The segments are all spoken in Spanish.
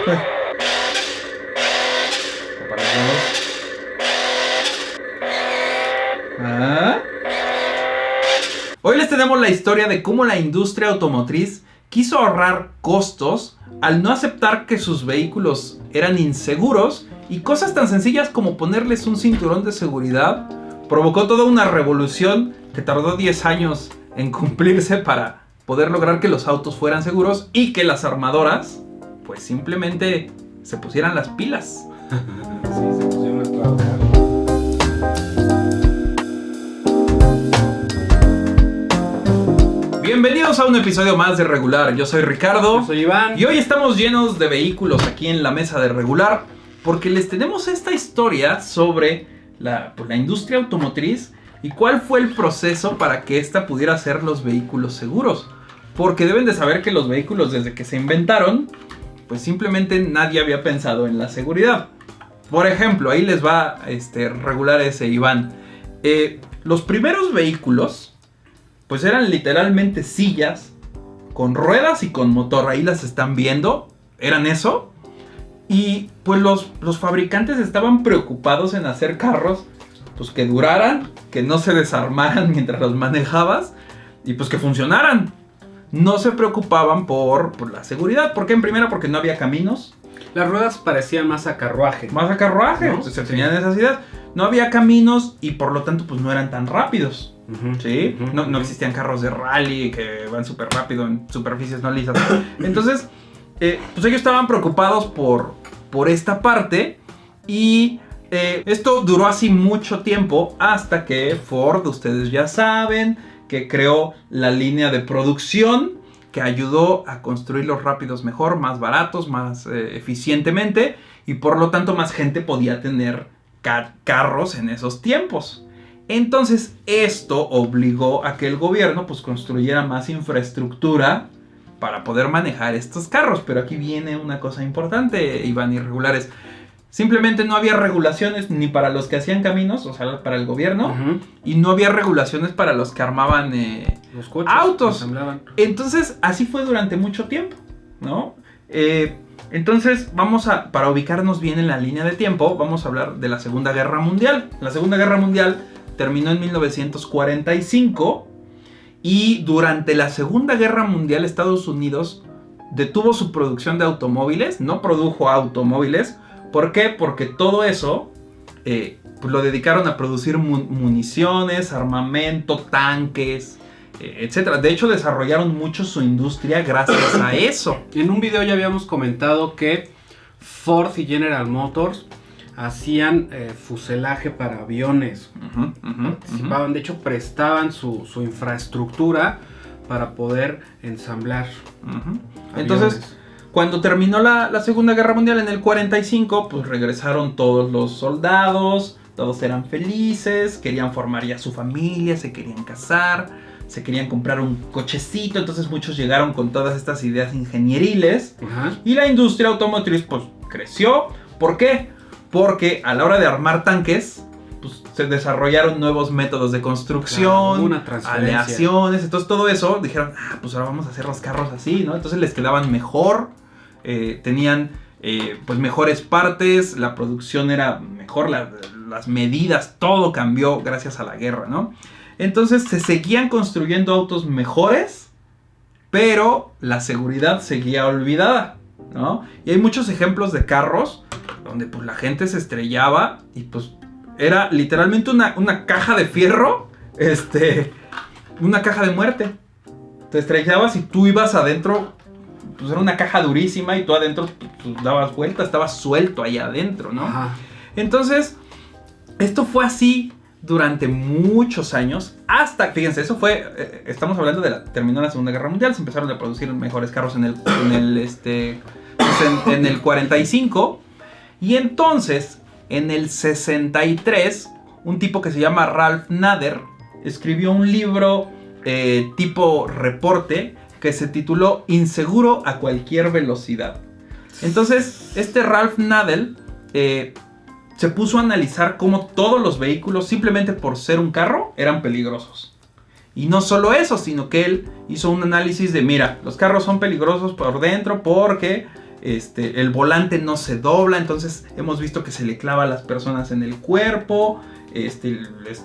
Para todos. Hoy les tenemos la historia de cómo la industria automotriz quiso ahorrar costos al no aceptar que sus vehículos eran inseguros, y cosas tan sencillas como ponerles un cinturón de seguridad provocó toda una revolución que tardó 10 años en cumplirse para poder lograr que los autos fueran seguros y que las armadoras pues simplemente se pusieran las pilas. Sí, se pusieron a trabajar. Bienvenidos a un episodio más de Regular. Yo soy Ricardo. Yo soy Iván. Y hoy estamos llenos de vehículos aquí en la mesa de Regular porque les tenemos esta historia sobre la industria automotriz y cuál fue el proceso para que ésta pudiera hacer los vehículos seguros. Porque deben de saber que los vehículos, desde que se inventaron, pues simplemente nadie había pensado en la seguridad. Por ejemplo, ahí les va Regular ese, Iván. Los primeros vehículos pues eran literalmente sillas con ruedas y con motor. Ahí las están viendo. Eran eso. Y pues los fabricantes estaban preocupados en hacer carros pues que duraran, que no se desarmaran mientras los manejabas y pues que funcionaran. No se preocupaban por la seguridad. ¿Por qué? En primera, porque no había caminos. Las ruedas parecían más a carruaje. Más a carruaje, ¿no? Se tenían esas ideas. No había caminos y por lo tanto pues no eran tan rápidos. Uh-huh. ¿Sí? Uh-huh. No existían carros de rally que van súper rápido en superficies no lisas. Entonces, pues ellos estaban preocupados por esta parte. Y esto duró así mucho tiempo hasta que Ford, ustedes ya saben, que creó la línea de producción que ayudó a construirlos rápidos mejor, más baratos, más eficientemente, y por lo tanto más gente podía tener carros en esos tiempos. Entonces esto obligó a que el gobierno pues construyera más infraestructura para poder manejar estos carros. Pero aquí viene una cosa importante, Iván, irregulares. Simplemente no había regulaciones ni para los que hacían caminos, o sea, para el gobierno, Uh-huh. y no había regulaciones para los que armaban Los coches autos. ensamblaban. Entonces, así fue durante mucho tiempo, ¿no? Entonces, para ubicarnos bien en la línea de tiempo, vamos a hablar de la Segunda Guerra Mundial. La Segunda Guerra Mundial terminó en 1945 y durante la Segunda Guerra Mundial Estados Unidos detuvo su producción de automóviles, no produjo automóviles. ¿Por qué? Porque todo eso pues lo dedicaron a producir municiones, armamento, tanques, etc. De hecho, desarrollaron mucho su industria gracias a eso. En un video ya habíamos comentado que Ford y General Motors hacían fuselaje para aviones. Uh-huh, Participaban, de hecho, prestaban su infraestructura para poder ensamblar. Uh-huh. aviones. Entonces, cuando terminó la Segunda Guerra Mundial en el 45, pues regresaron todos los soldados, todos eran felices, querían formar ya su familia, se querían casar, se querían comprar un cochecito. Entonces muchos llegaron con todas estas ideas ingenieriles. Ajá. Y la industria automotriz pues creció. ¿Por qué? Porque a la hora de armar tanques, pues se desarrollaron nuevos métodos de construcción, Claro, una transferencia. aleaciones. Entonces todo eso dijeron, pues ahora vamos a hacer los carros así, ¿no? Entonces les quedaban mejor, tenían pues mejores partes, la producción era mejor, las medidas, todo cambió gracias a la guerra, ¿no? Entonces se seguían construyendo autos mejores, pero la seguridad seguía olvidada, ¿no? Y hay muchos ejemplos de carros donde pues la gente se estrellaba y pues era literalmente una caja de fierro, una caja de muerte. Te estrellabas y tú ibas adentro, pues era una caja durísima y tú adentro pues, dabas vuelta, estabas suelto ahí adentro, ¿no? Ajá. Entonces, esto fue así durante muchos años, hasta, fíjense, eso fue, estamos hablando terminó la Segunda Guerra Mundial, se empezaron a producir mejores carros en el 45, y entonces, en el 63, un tipo que se llama Ralph Nader escribió un libro tipo reporte que se tituló Inseguro a cualquier velocidad. Entonces, Ralph Nader se puso a analizar cómo todos los vehículos, simplemente por ser un carro, eran peligrosos. Y no solo eso, sino que él hizo un análisis de, mira, los carros son peligrosos por dentro porque el volante no se dobla, entonces hemos visto que se le clava a las personas en el cuerpo, les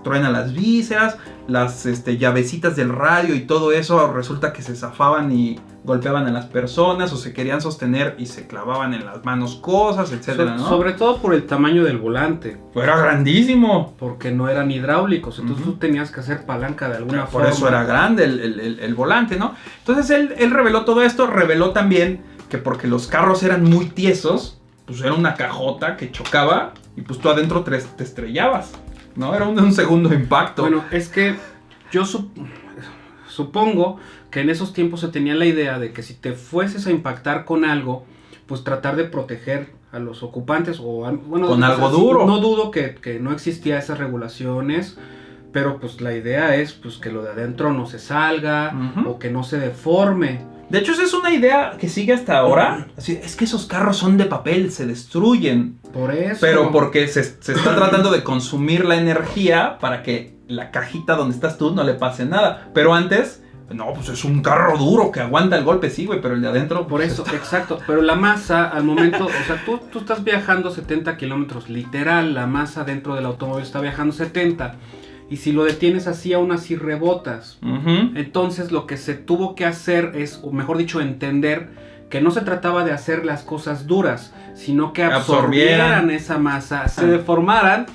truena las vísceras, las llavecitas del radio y todo eso resulta que se zafaban y golpeaban a las personas o se querían sostener y se clavaban en las manos cosas, etcétera, ¿no? Sobre todo por el tamaño del volante. Era grandísimo. Porque no eran hidráulicos, entonces tú tenías que hacer palanca de alguna forma. Por eso era grande el volante, ¿no? Entonces él reveló todo esto, reveló también que porque los carros eran muy tiesos, pues era una cajota que chocaba y pues tú adentro te estrellabas, ¿no? Era un segundo impacto. Bueno, es que yo supongo que en esos tiempos se tenía la idea de que si te fueses a impactar con algo, pues tratar de proteger a los ocupantes bueno, con algo duro. No dudo que no existía esas regulaciones, pero pues la idea es pues que lo de adentro no se salga o que no se deforme. De hecho, esa es una idea que sigue hasta ahora. Así, es que esos carros son de papel, se destruyen. Por eso. Pero porque se está tratando de consumir la energía para que la cajita donde estás tú no le pase nada. Pero antes, no, pues es un carro duro que aguanta el golpe, sí, güey, pero el de adentro... Por eso, exacto. Pero la masa, al momento, o sea, tú estás viajando 70 kilómetros, literal, la masa dentro del automóvil está viajando 70. Y si lo detienes así, aún así rebotas. Entonces lo que se tuvo que hacer es, o mejor dicho, entender que no se trataba de hacer las cosas duras, sino que absorbieran esa masa, se deformaran,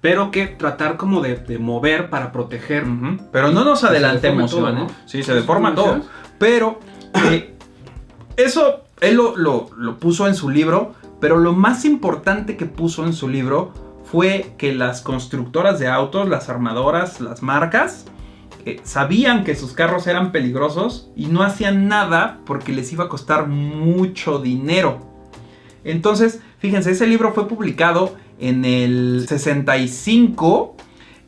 pero que tratar como de mover para proteger. Pero no nos adelantemos, Iván, ¿no? Sí, se deforma todo. Pero eso él lo puso en su libro, pero lo más importante que puso en su libro fue que las constructoras de autos, las armadoras, las marcas, sabían que sus carros eran peligrosos y no hacían nada porque les iba a costar mucho dinero. Entonces, fíjense, ese libro fue publicado en el 65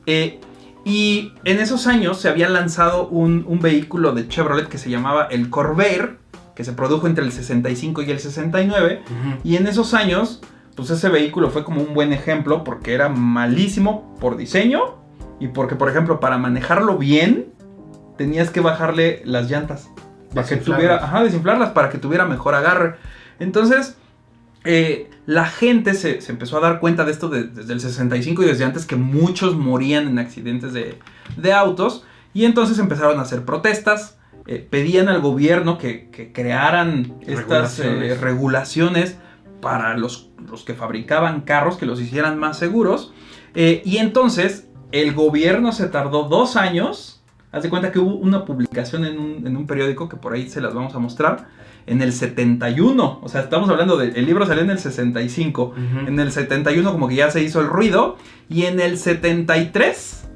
y en esos años se había lanzado un vehículo de Chevrolet que se llamaba el Corvair, que se produjo entre el 65 y el 69, y en esos años... pues ese vehículo fue como un buen ejemplo porque era malísimo por diseño y porque, por ejemplo, para manejarlo bien tenías que bajarle las llantas para que tuviera, desinflarlas para que tuviera mejor agarre. Entonces, la gente se empezó a dar cuenta de esto desde el 65 y desde antes, que muchos morían en accidentes de autos, y entonces empezaron a hacer protestas, pedían al gobierno que crearan estas regulaciones para los que fabricaban carros, que los hicieran más seguros. Y entonces el gobierno se tardó 2 años. Haz de cuenta que hubo una publicación en un periódico, que por ahí se las vamos a mostrar, en el 71. O sea, estamos hablando el libro salió en el 65. En el 71 como que ya se hizo el ruido. Y en el 73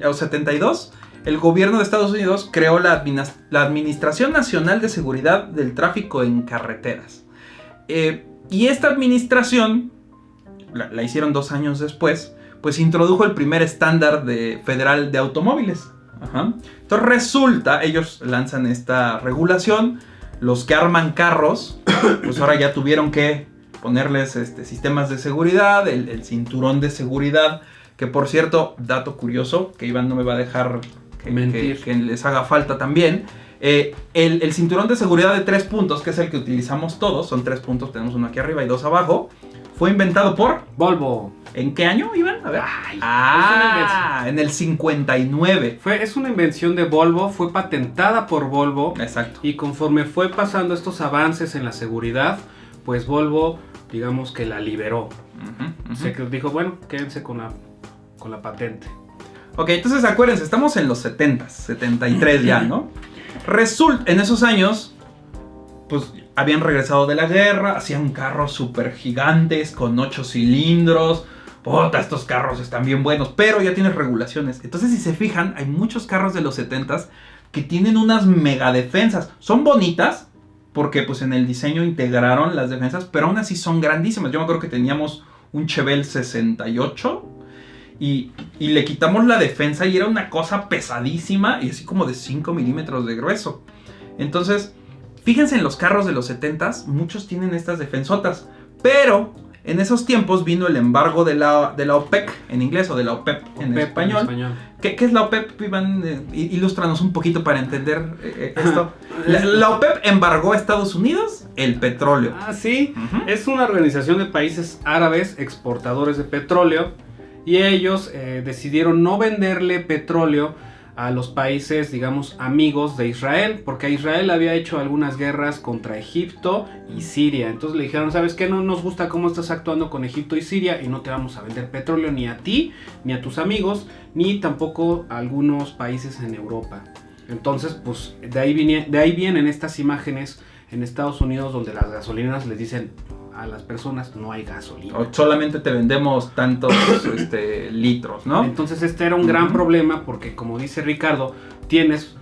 o 72, el gobierno de Estados Unidos creó la Administración Nacional de Seguridad del Tráfico en Carreteras. Y esta administración, la hicieron 2 años después, pues introdujo el primer estándar federal de automóviles. Entonces resulta, ellos lanzan esta regulación, los que arman carros, pues ahora ya tuvieron que ponerles sistemas de seguridad, el cinturón de seguridad, que por cierto, dato curioso, que Iván no me va a dejar que les haga falta también. El cinturón de seguridad de 3 puntos, que es el que utilizamos todos, son 3 puntos, tenemos uno aquí arriba y 2 abajo, fue inventado por Volvo. ¿En qué año, Iván? A ver. En el 59. Es una invención de Volvo, fue patentada por Volvo. Exacto. Y conforme fue pasando estos avances en la seguridad, pues Volvo, digamos que la liberó. Se dijo, bueno, quédense con la patente. Ok, entonces acuérdense, estamos en los 70s, 73 ya, ¿no? Resulta, en esos años, pues habían regresado de la guerra, hacían carros súper gigantes con 8 cilindros. Puta, estos carros están bien buenos, pero ya tienes regulaciones. Entonces, si se fijan, hay muchos carros de los 70s que tienen unas mega defensas. Son bonitas, porque pues en el diseño integraron las defensas, pero aún así son grandísimas. Yo me acuerdo que teníamos un Chevelle 68 y le quitamos la defensa y era una cosa pesadísima y así como de 5 milímetros de grueso. Entonces, fíjense en los carros de los 70s, muchos tienen estas defensotas, pero en esos tiempos vino el embargo de la OPEC en inglés o de la OPEP en español. ¿Qué es la OPEP, Iván? Ilústranos un poquito para entender esto. La OPEP embargó a Estados Unidos el petróleo. Ah, sí. Es una organización de países árabes exportadores de petróleo y ellos decidieron no venderle petróleo a los países, digamos, amigos de Israel, porque Israel había hecho algunas guerras contra Egipto y Siria. Entonces le dijeron, ¿sabes qué? No nos gusta cómo estás actuando con Egipto y Siria y no te vamos a vender petróleo ni a ti, ni a tus amigos, ni tampoco a algunos países en Europa. Entonces, pues, de ahí vienen estas imágenes en Estados Unidos donde las gasolineras les dicen a las personas, no hay gasolina. O solamente te vendemos tantos litros, ¿no? Entonces este era un gran problema porque, como dice Ricardo, tienes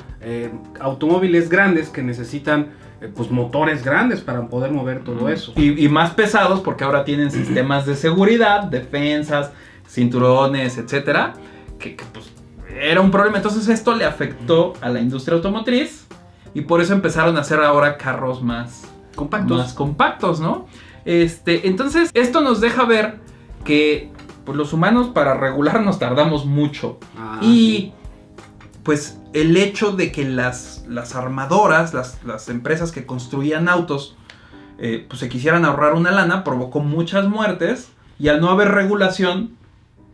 automóviles grandes que necesitan pues motores grandes para poder mover todo eso. Y más pesados porque ahora tienen sistemas de seguridad, defensas, cinturones, etcétera, que pues era un problema. Entonces esto le afectó a la industria automotriz y por eso empezaron a hacer ahora carros más compactos, ¿no? Entonces esto nos deja ver que pues, los humanos para regular nos tardamos mucho. Y pues el hecho de que las armadoras, las empresas que construían autos, pues se quisieran ahorrar una lana, provocó muchas muertes y al no haber regulación,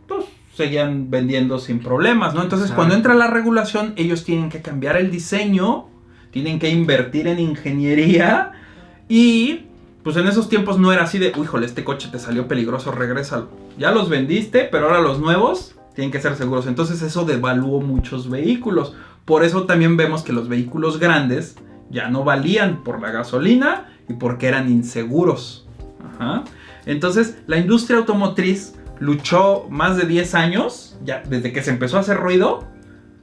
pues seguían vendiendo sin problemas, ¿no? Entonces cuando entra la regulación, ellos tienen que cambiar el diseño, tienen que invertir en ingeniería y pues en esos tiempos no era así de, híjole, este coche te salió peligroso, regrésalo. Ya los vendiste, pero ahora los nuevos tienen que ser seguros. Entonces eso devaluó muchos vehículos. Por eso también vemos que los vehículos grandes ya no valían por la gasolina y porque eran inseguros. Entonces la industria automotriz luchó más de 10 años, ya desde que se empezó a hacer ruido,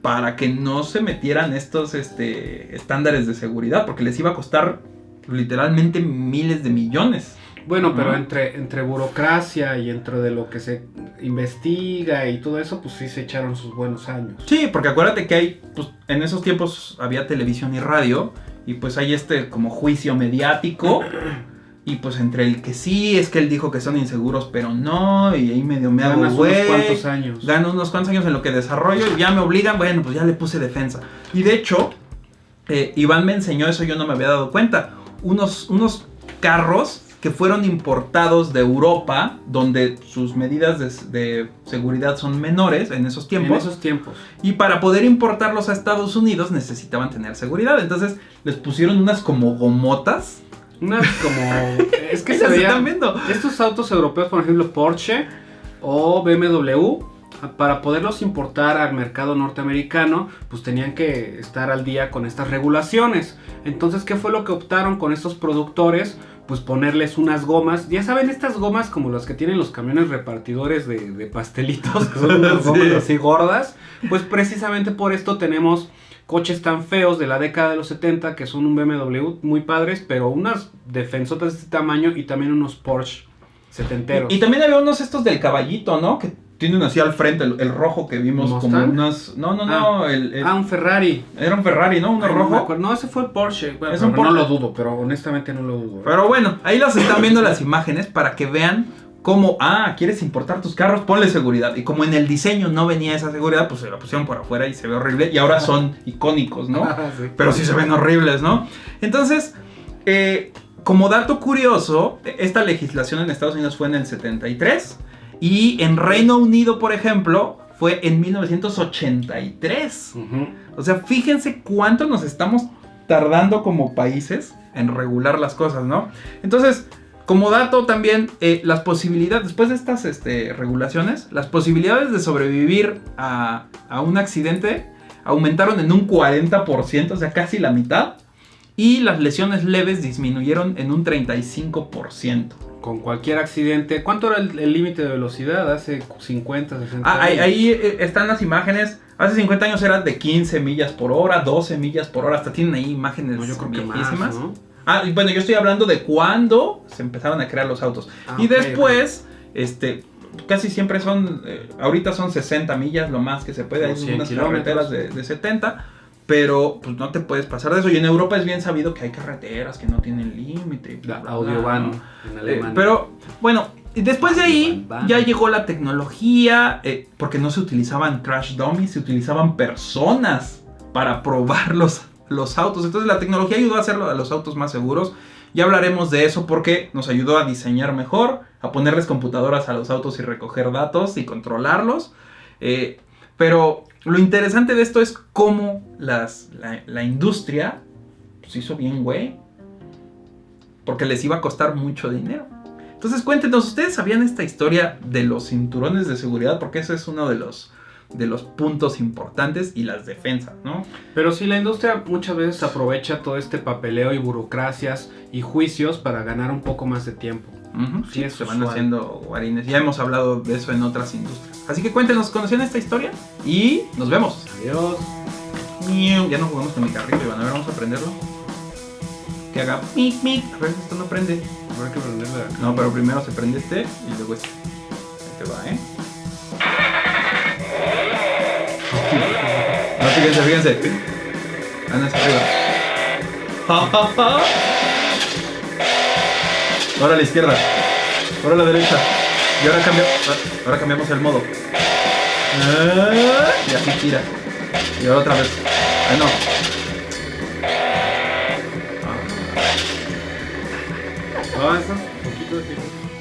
para que no se metieran estos estándares de seguridad, porque les iba a costar literalmente miles de millones. Bueno, pero entre burocracia y entre de lo que se investiga y todo eso, pues sí se echaron sus buenos años. Sí, porque acuérdate que hay, pues en esos tiempos había televisión y radio, y pues hay como juicio mediático, y pues entre el que sí, es que él dijo que son inseguros, pero no, y ahí medio me hago güey. Ganas unos cuantos años. Gano unos cuantos años en lo que desarrollo, y ya me obligan, bueno, pues ya le puse defensa. Y de hecho, Iván me enseñó eso, yo no me había dado cuenta. Unos carros que fueron importados de Europa, donde sus medidas de seguridad son menores en esos tiempos. Y para poder importarlos a Estados Unidos necesitaban tener seguridad. Entonces les pusieron unas como gomotas. Es que se veían viendo estos autos europeos, por ejemplo Porsche o BMW. Para poderlos importar al mercado norteamericano, pues tenían que estar al día con estas regulaciones. Entonces, ¿qué fue lo que optaron con estos productores? Pues ponerles unas gomas. Ya saben, estas gomas como las que tienen los camiones repartidores de pastelitos, que son unas gomas así gordas. Pues precisamente por esto tenemos coches tan feos de la década de los 70, que son un BMW muy padres, pero unas defensotas de este tamaño y también unos Porsche setenteros. Y también había unos estos del caballito, ¿no? Que tienen así al frente el rojo que vimos como unas... No, un Ferrari. Era un Ferrari, ¿no? Uno rojo. No, ese fue el Porsche. Bueno, es un Porsche. No lo dudo, pero honestamente no lo dudo. Pero bueno, ahí las están viendo las imágenes para que vean cómo, ¿quieres importar tus carros? Ponle seguridad. Y como en el diseño no venía esa seguridad, pues se la pusieron por afuera y se ve horrible. Y ahora son icónicos, ¿no? Sí. Pero sí se ven horribles, ¿no? Entonces, como dato curioso, esta legislación en Estados Unidos fue en el 73... Y en Reino Unido, por ejemplo, fue en 1983. O sea, fíjense cuánto nos estamos tardando como países en regular las cosas, ¿no? Entonces, como dato también, las posibilidades, después de estas regulaciones, las posibilidades de sobrevivir a un accidente aumentaron en un 40%, o sea, casi la mitad. Y las lesiones leves disminuyeron en un 35%. Con cualquier accidente. ¿Cuánto era el límite de velocidad hace 50, 60 años? Ahí están las imágenes. Hace 50 años era de 15 millas por hora, 12 millas por hora. Hasta tienen ahí imágenes yo creo viejísimas. Que más, ¿no? Y bueno, yo estoy hablando de cuando se empezaron a crear los autos. Y después, casi siempre son, ahorita son 60 millas lo más que se puede. Hay unas carreteras de 70. Pero pues no te puedes pasar de eso. Y en Europa es bien sabido que hay carreteras que no tienen límite. La Autobahn en Alemania. Pero bueno, Y después de ahí ya llegó la tecnología, porque no se utilizaban crash dummies, se utilizaban personas para probar los autos. Entonces la tecnología ayudó a hacer a los autos más seguros. Ya hablaremos de eso porque nos ayudó a diseñar mejor, a ponerles computadoras a los autos y recoger datos y controlarlos. Pero lo interesante de esto es cómo la industria se hizo bien, güey. Porque les iba a costar mucho dinero. Entonces cuéntenos, ¿ustedes sabían esta historia de los cinturones de seguridad? Porque ese es uno de los puntos importantes y las defensas, ¿no? Pero sí, la industria muchas veces aprovecha todo este papeleo y burocracias y juicios para ganar un poco más de tiempo. Sí, se van haciendo guarines. Ya hemos hablado de eso en otras industrias. Así que cuéntenos, ¿conocían esta historia? Y nos vemos. Adiós. Ya no jugamos con mi carrito, Iván. A ver, vamos a prenderlo. Que haga mic, mic. A ver, esto no prende. Habrá que prenderle acá. No, pero primero se prende este y luego este. Ahí te va, No, fíjense. Anda hacia arriba. Ahora a la izquierda. Ahora a la derecha. Y ahora cambiamos el modo. Y así tira. Y ahora otra vez. Ay, no. Avanza un poquito de tiempo.